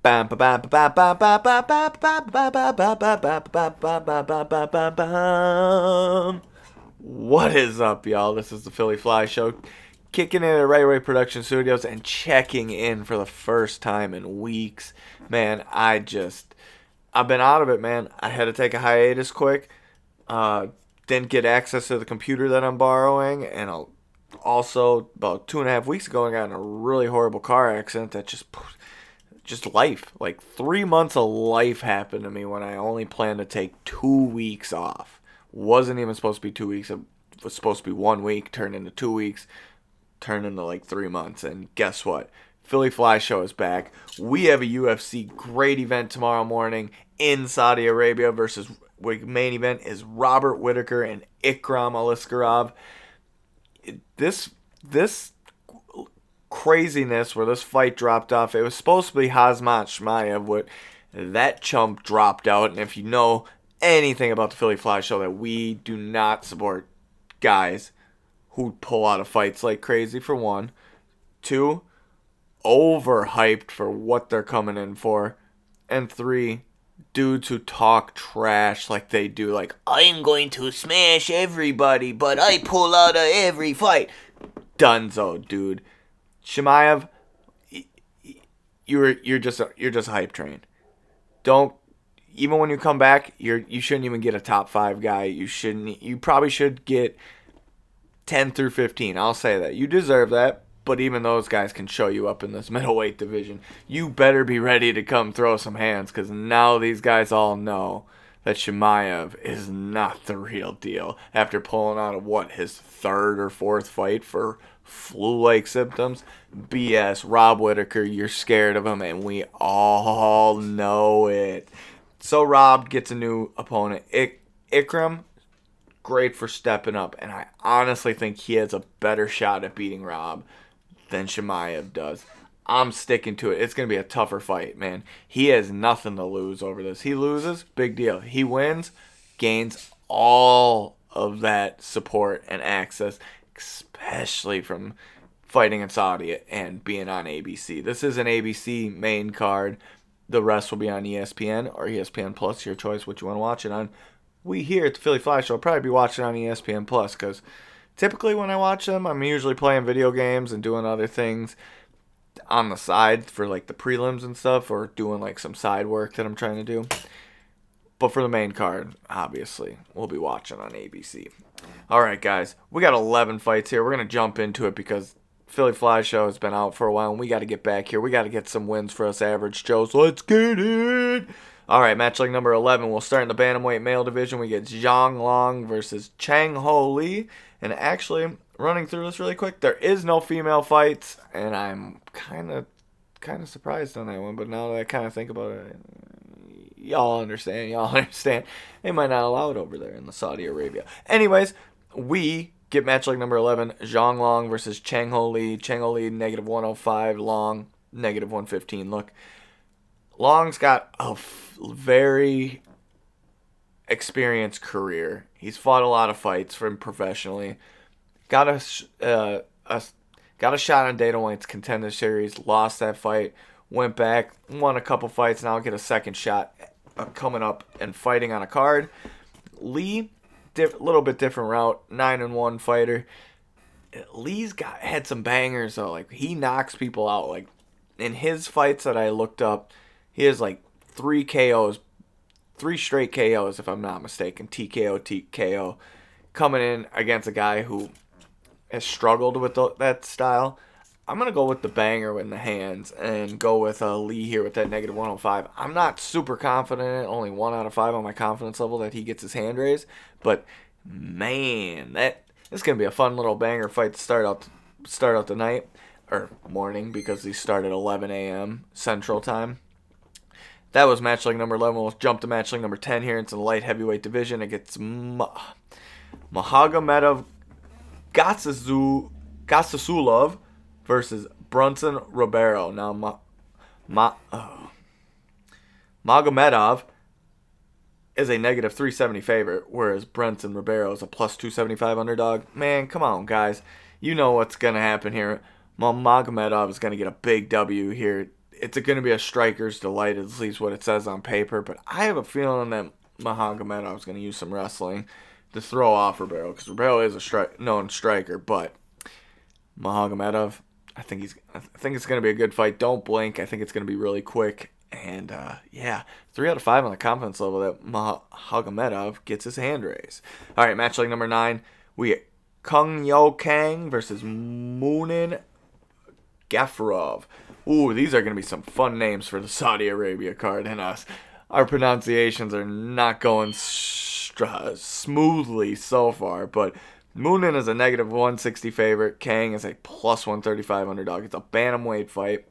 What is up, y'all? This is the Philyflishow, kicking in at Right Away Production Studios and checking in for the first time in weeks. Man, I've been out of it, man. I had to take a hiatus quick. Didn't get access to the computer that I'm borrowing, and also about 2.5 weeks ago, I got in a really horrible car accident that just life. Like 3 months of life happened to me when I only planned to take 2 weeks off. Wasn't even supposed to be 2 weeks. It was supposed to be 1 week, turned into 2 weeks, turned into like 3 months. And guess what? Philyflishow is back. We have a UFC great event tomorrow morning in Saudi Arabia versus main event is Robert Whittaker and Ikram Aliskerov. This craziness where this fight dropped off. It was supposed to be Hazmat Shmaev, but that chump dropped out. And if you know anything about the Philyflishow, that we do not support guys who pull out of fights like crazy, for one. Two, overhyped for what they're coming in for. And three, dudes who talk trash like they do, like, I'm going to smash everybody, but I pull out of every fight. Dunzo, dude. Shmaev, you're just a hype train. Don't, even when you come back, you shouldn't even get a top 5 guy. You probably should get 10 through 15. I'll say that. You deserve that. But even those guys can show you up in this middleweight division. You better be ready to come throw some hands, because now these guys all know that Shmaev is not the real deal. After pulling out of his third or fourth fight for flu-like symptoms. BS. Rob Whittaker, you're scared of him, and we all know it. So Rob gets a new opponent. Ikram, great for stepping up, and I honestly think he has a better shot at beating Rob than Shmaev does. I'm sticking to it. It's going to be a tougher fight, man. He has nothing to lose over this. He loses, big deal. He wins, gains all of that support and access, especially from fighting in Saudi and being on ABC. This is an ABC main card. The rest will be on ESPN or ESPN Plus, your choice, what you want to watch it on. We here at the Philyflishow will probably be watching on ESPN Plus, because typically when I watch them, I'm usually playing video games and doing other things on the side for like the prelims and stuff, or doing like some side work that I'm trying to do. But for the main card, obviously, we'll be watching on ABC. All right, guys, we got 11 fights here. We're going to jump into it because Philyflishow has been out for a while, and we got to get back here. We got to get some wins for us average Joes. Let's get it! All right, match like number 11. We'll start in the bantamweight male division. We get Zhang Long versus Chang Ho Lee. And actually, running through this really quick, there is no female fights, and I'm kind of surprised on that one. But now that I kind of think about it, y'all understand. They might not allow it over there in the Saudi Arabia. Anyways, we get match like number 11, Zhang Long versus Chang Ho Lee. Chang Ho Lee, negative 105. Long, negative 115. Look, Long's got a very experienced career. He's fought a lot of fights from professionally. Got a shot on Dana White's Contender Series. Lost that fight. Went back, won a couple fights. Now get a second shot coming up and fighting on a card. Lee, a little bit different route. 9-1 fighter. Lee's had some bangers though. Like, he knocks people out. Like, in his fights that I looked up, he has like 3 KOs. 3 straight KOs, if I'm not mistaken. TKO, coming in against a guy who has struggled with that style. I'm going to go with the banger in the hands and go with Lee here with that negative 105. I'm not super confident in it. Only 1 out of 5 on my confidence level that he gets his hand raised. But, man, this is going to be a fun little banger fight to start out the night. Or morning, because these start at 11 a.m. Central Time. That was match like number 11. We'll jump to match like number 10 here. It's in the light heavyweight division. It gets Magomedov Gasasulov versus Brunson Ribeiro. Now, Magomedov is a negative 370 favorite, whereas Brunson Ribeiro is a plus 275 underdog. Man, come on, guys. You know what's going to happen here. Magomedov is going to get a big W here it's going to be a striker's delight, at least what it says on paper. But I have a feeling that Magomedov's going to use some wrestling to throw off Ribeiro, because Ribeiro is a known striker. But Magomedov, I think it's going to be a good fight. Don't blink. I think it's going to be really quick. And 3 out of 5 on the confidence level that Magomedov gets his hand raised. All right, match leg number 9. We get Kung Yo Kang versus Moonin Gafarov. Ooh, these are going to be some fun names for the Saudi Arabia card, and our pronunciations are not going smoothly so far, but Moonin is a negative 160 favorite. Kang is a plus 135 underdog. It's a bantamweight fight.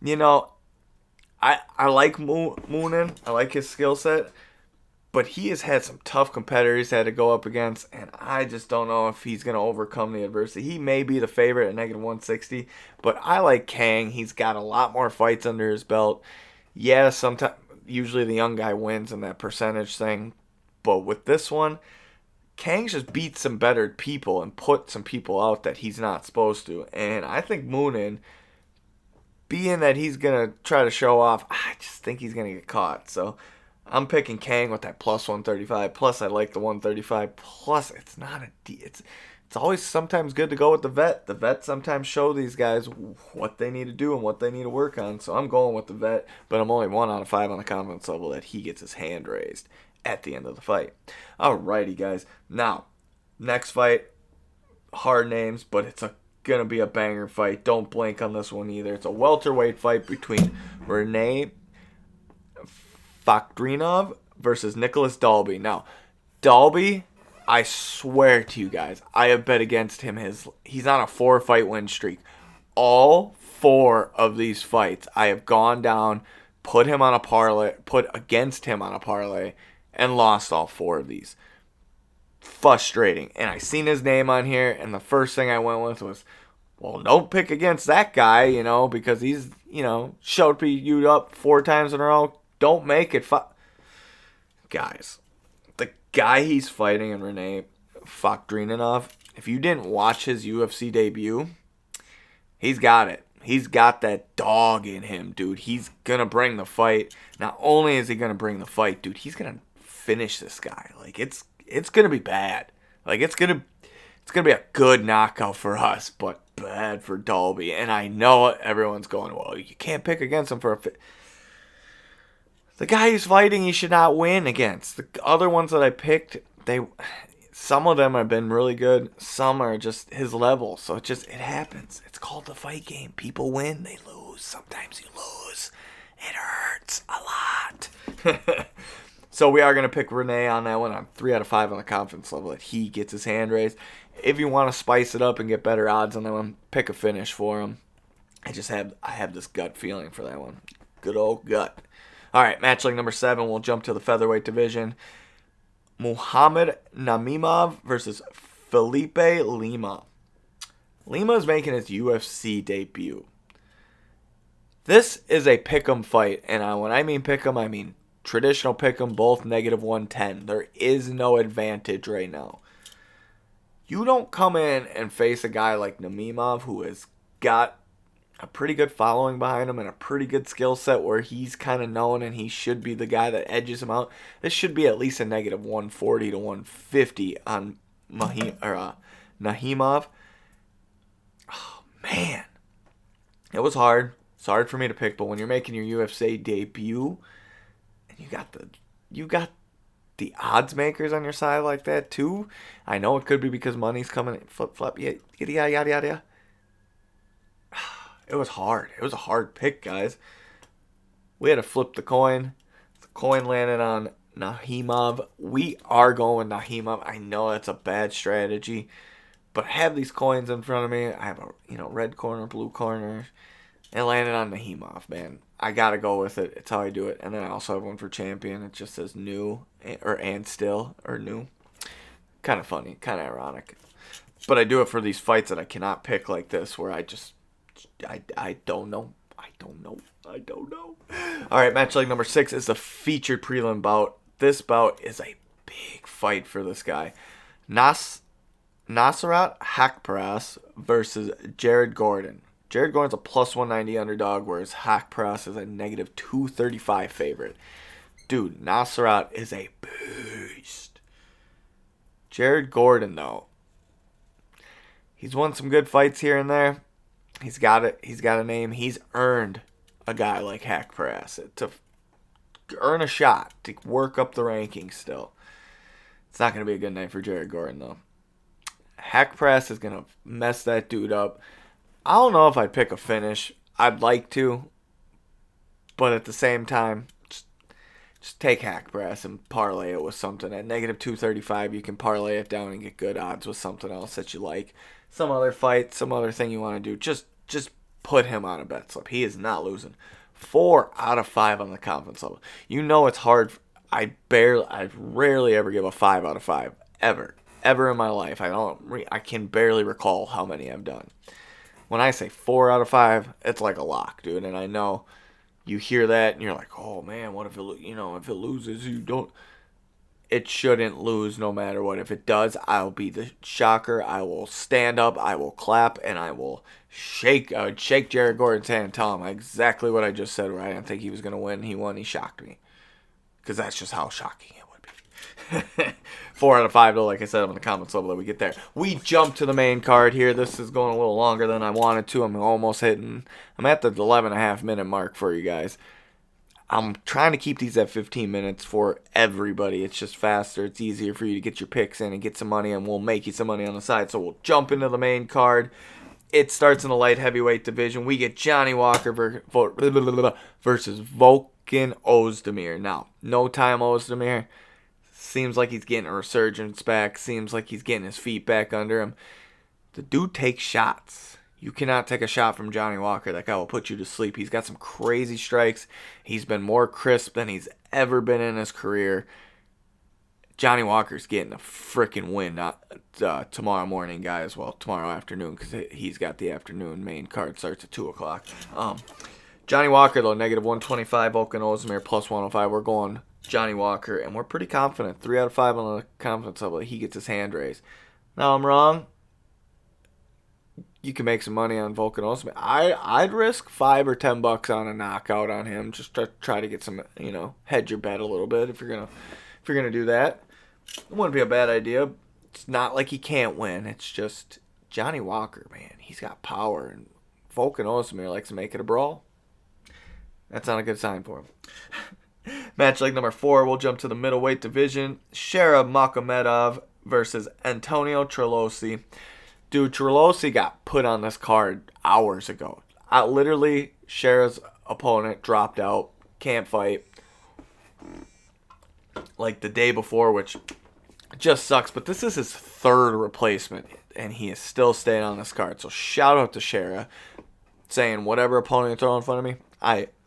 You know, I like Moonin. I like his skill set, but he has had some tough competitors had to go up against, and I just don't know if he's going to overcome the adversity. He may be the favorite at negative 160, but I like Kang. He's got a lot more fights under his belt. Yeah, usually the young guy wins in that percentage thing, but with this one, Kang's just beat some better people and put some people out that he's not supposed to. And I think Moonin, being that he's going to try to show off, I just think he's going to get caught. So I'm picking Kang with that plus 135. Plus, I like the 135. Plus, it's not it's always sometimes good to go with the vet. The vet sometimes show these guys what they need to do and what they need to work on. So I'm going with the vet, but I'm only 1 out of 5 on the confidence level that he gets his hand raised at the end of the fight. Alrighty, guys. Now, next fight, hard names, but it's gonna be a banger fight. Don't blink on this one either. It's a welterweight fight between Renee Fakhdrinov versus Nicholas Dalby. Now, Dalby, I swear to you guys, I have bet against him. He's on a 4-fight win streak. All 4 of these fights, I have gone down, put against him on a parlay, and lost all 4 of these. Frustrating. And I seen his name on here, and the first thing I went with was, well, don't pick against that guy, because he's, showed you up 4 times in a row. Don't make it. Guys, the guy he's fighting in Renee Fakhdrinov, if you didn't watch his UFC debut, he's got it. He's got that dog in him, dude. He's going to bring the fight. Not only is he going to bring the fight, dude, he's going to finish this guy. Like, it's going to be bad. Like, it's going to be a good knockout for us, but bad for Dalby. And I know everyone's going, well, you can't pick against him for the guy he's fighting, he should not win against. The other ones that I picked, some of them have been really good. Some are just his level. So it happens. It's called the fight game. People win, they lose. Sometimes you lose. It hurts a lot. So we are going to pick Renee on that one. I'm 3 out of 5 on the confidence level that he gets his hand raised. If you want to spice it up and get better odds on that one, pick a finish for him. I have this gut feeling for that one. Good old gut. All right, match leg number 7. We'll jump to the featherweight division. Muhammad Namimov versus Felipe Lima. Lima is making his UFC debut. This is a pick'em fight, and when I mean pick'em, I mean traditional pick'em, both negative 110. There is no advantage right now. You don't come in and face a guy like Namimov, who has got a pretty good following behind him and a pretty good skill set where he's kind of known and he should be the guy that edges him out. This should be at least a negative 140 to 150 on Nahimov. Oh, man. It was hard. It's hard for me to pick, but when you're making your UFC debut and you got the odds makers on your side like that too, I know it could be because money's coming in flip-flop, yada, yada, yada, yada. It was hard. It was a hard pick, guys. We had to flip the coin. The coin landed on Nahimov. We are going with Nahimov. I know that's a bad strategy, but I have these coins in front of me. I have a red corner, blue corner. It landed on Nahimov, man. I gotta go with it. It's how I do it. And then I also have one for champion. It just says new and still or new. Kind of funny, kind of ironic. But I do it for these fights that I cannot pick like this, where I don't know. All right, match leg number 6 is the featured prelim bout. This bout is a big fight for this guy. Nasrat Haqparast versus Jared Gordon. Jared Gordon's a plus 190 underdog, whereas Hak Press is a negative 235 favorite. Dude, Nasrat is a beast. Jared Gordon, though, he's won some good fights here and there. He's got it. He's got a name. He's earned a guy like Hak Press to earn a shot to work up the rankings still. It's not going to be a good night for Jared Gordon, though. Hak Press is going to mess that dude up. I don't know if I'd pick a finish. I'd like to. But at the same time, just take Hak Press and parlay it with something. At negative 235, you can parlay it down and get good odds with something else that you like. Some other fight, some other thing you want to do. Just put him on a bet slip. He is not losing. 4 out of 5 on the confidence level. You know it's hard. I rarely ever give a 5 out of 5. Ever in my life. I can barely recall how many I've done. When I say 4 out of 5, it's like a lock, dude. And I know you hear that and you're like, oh man, what if it loses? It shouldn't lose no matter what. If it does, I'll be the shocker. I will stand up, I will clap, and I would shake Jared Gordon's hand and tell him exactly what I just said, where I didn't think he was going to win. He won, he shocked me. Because that's just how shocking it would be. 4 out of 5, though, like I said, on the comments level that we get there. We jump to the main card here. This is going a little longer than I wanted to. I'm at the 11.5 minute mark for you guys. I'm trying to keep these at 15 minutes for everybody. It's just faster. It's easier for you to get your picks in and get some money, and we'll make you some money on the side. So we'll jump into the main card. It starts in the light heavyweight division. We get Johnny Walker versus Volkan Ozdemir. Now, no time Ozdemir. Seems like he's getting a resurgence back. Seems like he's getting his feet back under him. The dude takes shots. You cannot take a shot from Johnny Walker. That guy will put you to sleep. He's got some crazy strikes. He's been more crisp than he's ever been in his career. Johnny Walker's getting a freaking win tomorrow morning, guys. Well, tomorrow afternoon, because he's got the afternoon main card. Starts at 2 o'clock. Johnny Walker, though, negative 125. Volkan Ozdemir, plus 105. We're going Johnny Walker, and we're pretty confident. 3 out of 5 on the confidence level. He gets his hand raised. Now, I'm wrong. You can make some money on Volkan Ozdemir. I'd risk $5 or $10 on a knockout on him. Just to try to get some, hedge your bet a little bit if you're gonna do that. It wouldn't be a bad idea. It's not like he can't win. It's just Johnny Walker, man. He's got power, and Volkan Ozdemir likes to make it a brawl. That's not a good sign for him. Match leg number 4. We'll jump to the middleweight division. Sherab Magomedov versus Antonio Trilosi. Dude, Trilosi got put on this card hours ago. Literally, Sherab's opponent dropped out. Can't fight. Like the day before, which just sucks. But this is his 3rd replacement, and he is still staying on this card. So shout out to Sherab, saying whatever opponent you throw in front of me,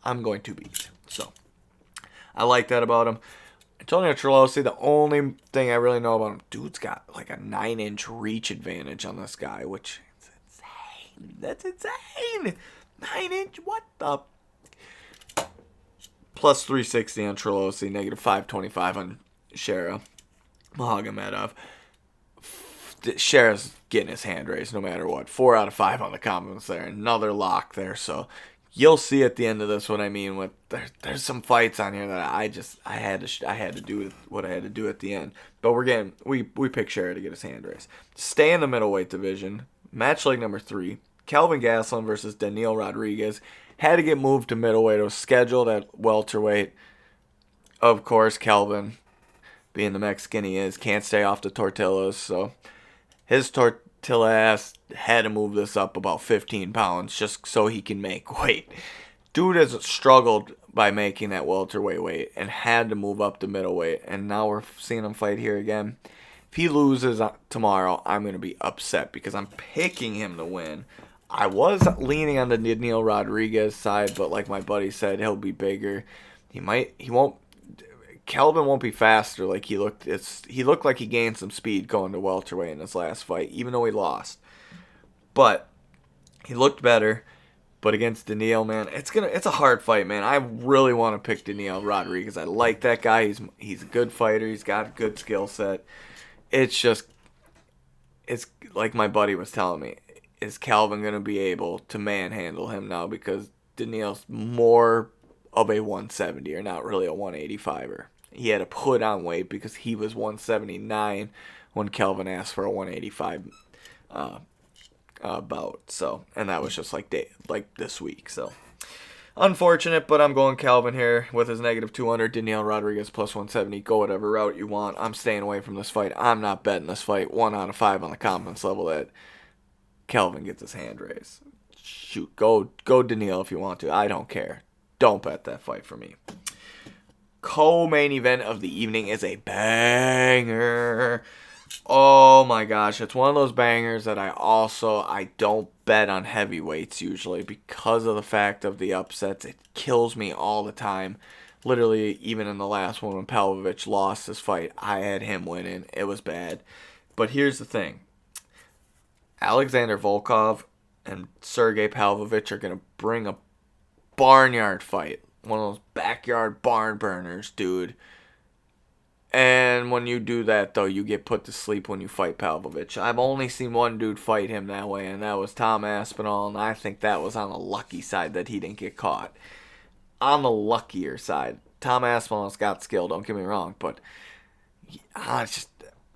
I'm going to beat. So I like that about him. Antonio Trilosi, the only thing I really know about him, dude's got like a 9-inch reach advantage on this guy, which is insane. That's insane. 9-inch, what the? Plus 360 on Trilosi, negative 525 on Sherab Magomedov. Sherab's getting his hand raised no matter what. 4 out of 5 on the confidence there. Another lock there, so you'll see at the end of this what I mean. With there's some fights on here that I had to do what I had to do at the end. But we pick Sherab to get his hand raised. Stay in the middleweight division. Match leg number 3. Kelvin Gastelum versus Daniil Rodriguez. Had to get moved to middleweight. It was scheduled at welterweight. Of course, Kelvin, being the Mexican he is, can't stay off the tortillas. So his tortilla ass had to move this up about 15 pounds just so he can make weight. Dude has struggled by making that welterweight weight and had to move up to middleweight. And now we're seeing him fight here again. If he loses tomorrow, I'm going to be upset because I'm picking him to win. I was leaning on the Daniil Rodriguez side, but like my buddy said, he'll be bigger. Kelvin won't be faster like he looked. He looked like he gained some speed going to welterweight in his last fight, even though he lost. But he looked better. But against Daniil, man, it's a hard fight, man. I really want to pick Daniil Rodriguez. I like that guy. He's a good fighter. He's got a good skill set. It's like my buddy was telling me. is Calvin going to be able to manhandle him now, because Daniil's more of a 170 or not really a 185er. He had to put on weight because he was 179 when Calvin asked for a 185 bout. So, and that was just like this week. So, unfortunate, but I'm going Calvin here with his negative 200. Daniil Rodriguez plus 170. Go whatever route you want. I'm staying away from this fight. I'm not betting this fight. 1 out of 5 on the confidence level that Calvin gets his hand raised. Shoot, go Daniil if you want to. I don't care. Don't bet that fight for me. Co-main event of the evening is a banger. Oh my gosh, it's one of those bangers that I don't bet on heavyweights usually because of the fact of the upsets. It kills me all the time. Literally, even in the last one when Pavlovich lost his fight, I had him winning. It was bad. But here's the thing. Alexander Volkov and Sergey Pavlovich are going to bring a barnyard fight. One of those backyard barn burners, dude. And when you do that, though, you get put to sleep when you fight Pavlovich. I've only seen one dude fight him that way, and that was Tom Aspinall, and I think that was on the lucky side that he didn't get caught. On the luckier side. Tom Aspinall's got skill, don't get me wrong, but it's just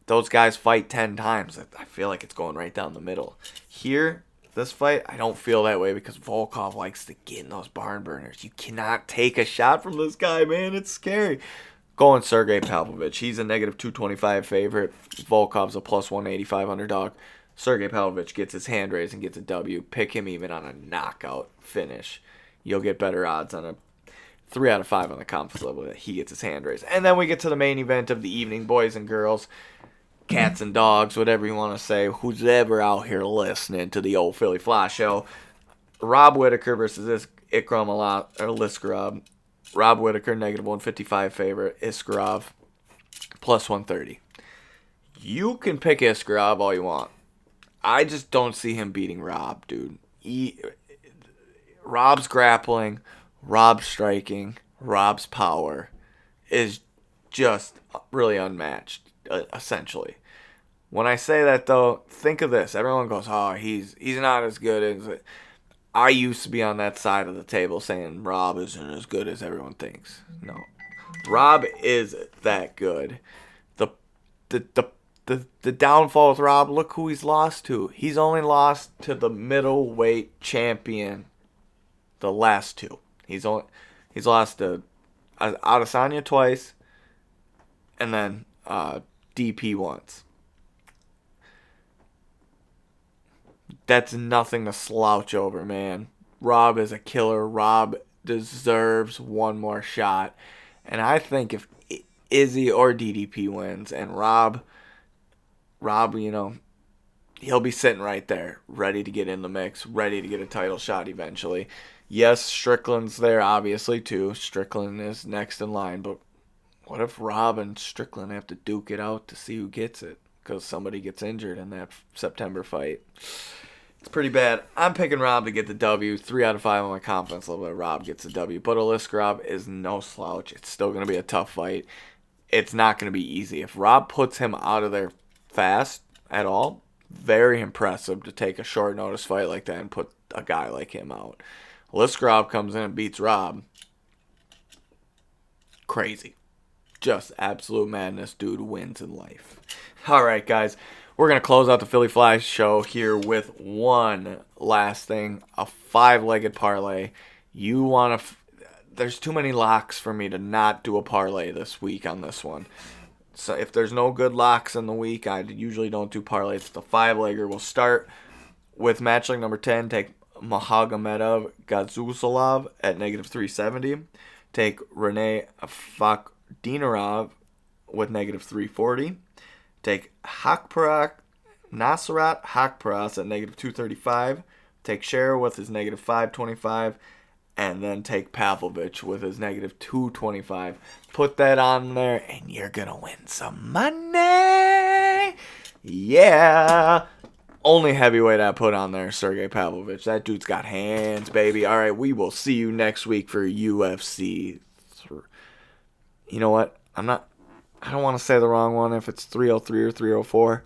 those guys fight 10 times. I feel like it's going right down the middle. Here, this fight, I don't feel that way because Volkov likes to get in those barn burners. You cannot take a shot from this guy, man. It's scary. Going Sergey Pavlovich. He's a negative 225 favorite. Volkov's a plus 185 underdog. Sergey Pavlovich gets his hand raised and gets a W. Pick him even on a knockout finish. You'll get better odds on a 3 out of 5 on the confidence level that he gets his hand raised. And then we get to the main event of the evening, boys and girls. Cats and dogs, whatever you want to say, who's ever out here listening to the old Philyflishow. Rob Whittaker versus Ikram Aliskerov. Rob Whittaker, negative 155 favorite. Aliskerov, plus 130. You can pick Aliskerov all you want. I just don't see him beating Rob, dude. Rob's grappling, Rob's striking, Rob's power is just really unmatched. Essentially. When I say that, though, think of this. Everyone goes, oh, he's not as good as... I used to be on that side of the table saying Rob isn't as good as everyone thinks. No. Rob is that good. The downfall with Rob, look who he's lost to. He's only lost to the middleweight champion the last two. He's lost to Adesanya twice, and then DP once. That's nothing to slouch over, man. Rob is a killer. Rob deserves one more shot. And I think if Izzy or DDP wins and Rob, he'll be sitting right there, ready to get in the mix, ready to get a title shot eventually. Yes, Strickland's there, obviously, too. Strickland is next in line, but what if Rob and Strickland have to duke it out to see who gets it? Because somebody gets injured in that September fight. It's pretty bad. I'm picking Rob to get the W. 3 out of 5 on my confidence level that Rob gets the W. But Aliskerov is no slouch. It's still going to be a tough fight. It's not going to be easy. If Rob puts him out of there fast at all, very impressive to take a short notice fight like that and put a guy like him out. Aliskerov comes in and beats Rob. Crazy. Just absolute madness. Dude wins in life. All right, guys. We're going to close out the Philyflishow here with one last thing. A 5-legged parlay. You want to... There's too many locks for me to not do a parlay this week on this one. So if there's no good locks in the week, I usually don't do parlays. The 5-legger will start with match leg number 10. Take Mahagomedov Gazuzalov at negative 370. Take Renee Fakhdinarov with negative 340. Take Nasrat Hakparas at negative 235. Take Scherer with his negative 525. And then take Pavlovich with his negative 225. Put that on there, and you're going to win some money. Yeah. Only heavyweight I put on there, Sergey Pavlovich. That dude's got hands, baby. All right, we will see you next week for UFC. You know what? I don't want to say the wrong one if it's 303 or 304.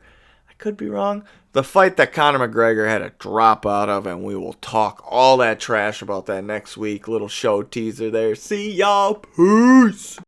I could be wrong. the fight that Conor McGregor had a drop out of, and we will talk all that trash about that next week. Little show teaser there. See y'all. Peace.